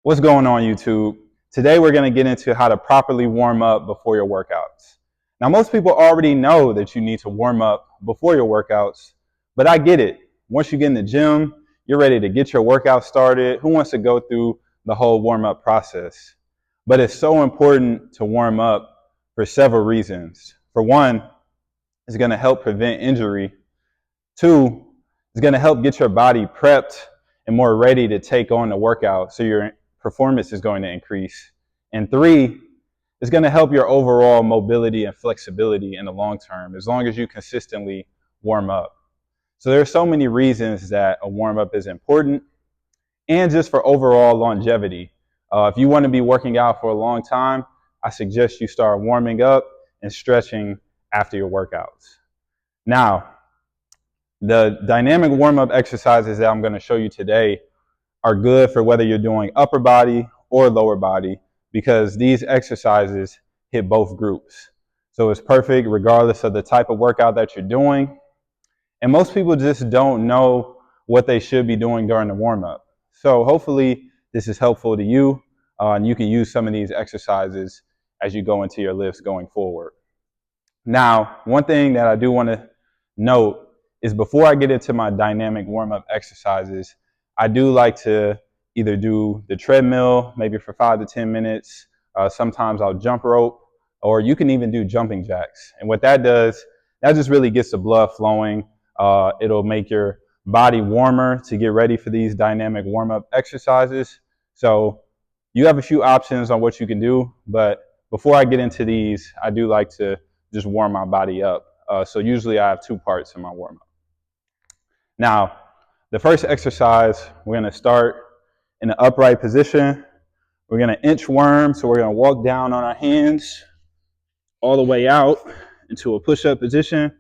What's going on, YouTube? Today we're going to get into how to properly warm up before your workouts. Now, most people already know that you need to warm up before your workouts, but I get it. Once you get in the gym, you're ready to get your workout started. Who wants to go through the whole warm-up process? But it's so important to warm up for several reasons. For one, it's going to help prevent injury. Two, it's going to help get your body prepped and more ready to take on the workout, so your performance is going to increase. And three, it's going to help your overall mobility and flexibility in the long term, as long as you consistently warm up. So there are so many reasons that a warm up is important, and just for overall longevity. If you want to be working out for a long time, I suggest you start warming up and stretching after your workouts. Now, the dynamic warm-up exercises that I'm going to show you today are good for whether you're doing upper body or lower body, because these exercises hit both groups. So it's perfect regardless of the type of workout that you're doing. And most people just don't know what they should be doing during the warm-up. So hopefully this is helpful to you, and you can use some of these exercises as you go into your lifts going forward. Now, one thing that I do want to note is before I get into my dynamic warm-up exercises, I do like to either do the treadmill, maybe for 5 to 10 minutes. Sometimes I'll jump rope, or you can even do jumping jacks. And what that does, that just really gets the blood flowing. It'll make your body warmer to get ready for these dynamic warm-up exercises. So you have a few options on what you can do, but before I get into these, I do like to just warm my body up. So usually I have two parts in my warm-up. Now, the first exercise, we're going to start in an upright position. We're going to inchworm, so we're going to walk down on our hands all the way out into a push-up position.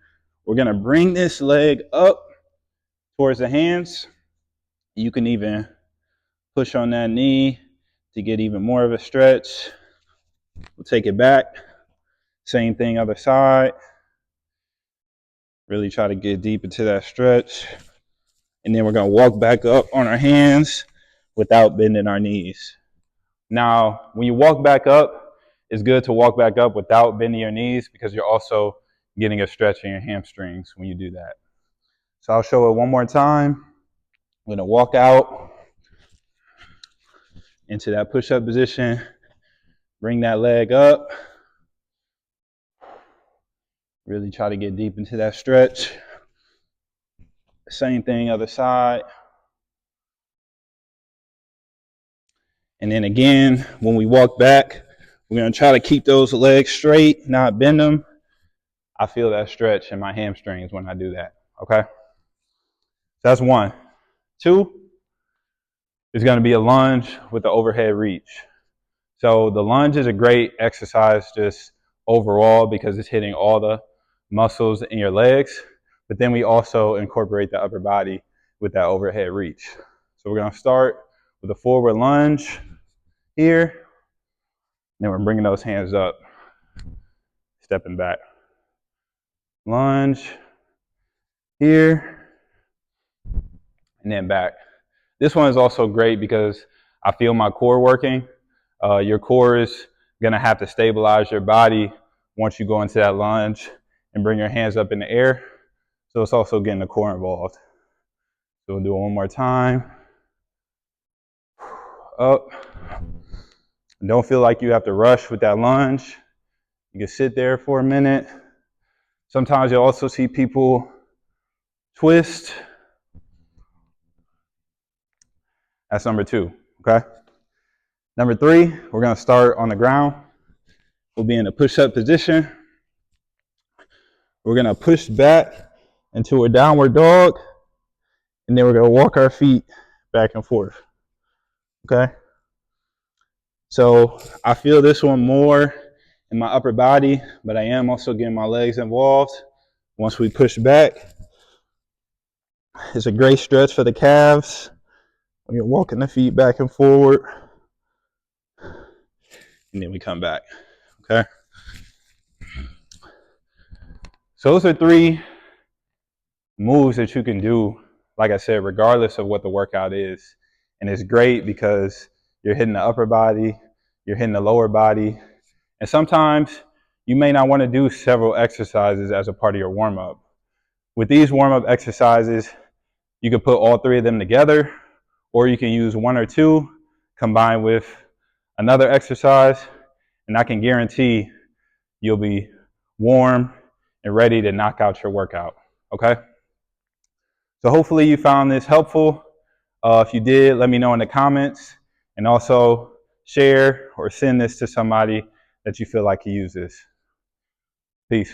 We're going to bring this leg up towards the hands. You can even push on that knee to get even more of a stretch. We'll take it back. Same thing, other side. Really try to get deep into that stretch. And then we're going to walk back up on our hands without bending our knees. Now, when you walk back up, it's good to walk back up without bending your knees, because you're also getting a stretch in your hamstrings when you do that. So I'll show it one more time. I'm going to walk out into that push-up position. Bring that leg up. Really try to get deep into that stretch. Same thing, other side. And then again, when we walk back, we're going to try to keep those legs straight, not bend them. I feel that stretch in my hamstrings when I do that, okay? That's one. Two is going to be a lunge with the overhead reach. So the lunge is a great exercise just overall, because it's hitting all the muscles in your legs. But then we also incorporate the upper body with that overhead reach. So we're going to start with a forward lunge here. Then we're bringing those hands up, stepping back. Lunge here, and then back. This one is also great because I feel my core working. Your core is going to have to stabilize your body once you go into that lunge and bring your hands up in the air. So it's also getting the core involved. So we'll do it one more time. Up. Don't feel like you have to rush with that lunge. You can sit there for a minute. Sometimes you'll also see people twist. That's number two, okay? Number three, we're going to start on the ground. We'll be in a push-up position. We're going to push back into a downward dog, and then we're going to walk our feet back and forth, okay? So I feel this one more in my upper body, but I am also getting my legs involved. Once we push back, it's a great stretch for the calves. We're walking the feet back and forward, and then we come back, okay? So those are three moves that you can do, like I said, regardless of what the workout is. And it's great because you're hitting the upper body, you're hitting the lower body. And sometimes you may not want to do several exercises as a part of your warm-up. With these warm-up exercises, you can put all three of them together, or you can use one or two combined with another exercise, and I can guarantee you'll be warm and ready to knock out your workout, okay? So hopefully you found this helpful. If you did, let me know in the comments, and also share or send this to somebody that you feel like can use this. Peace.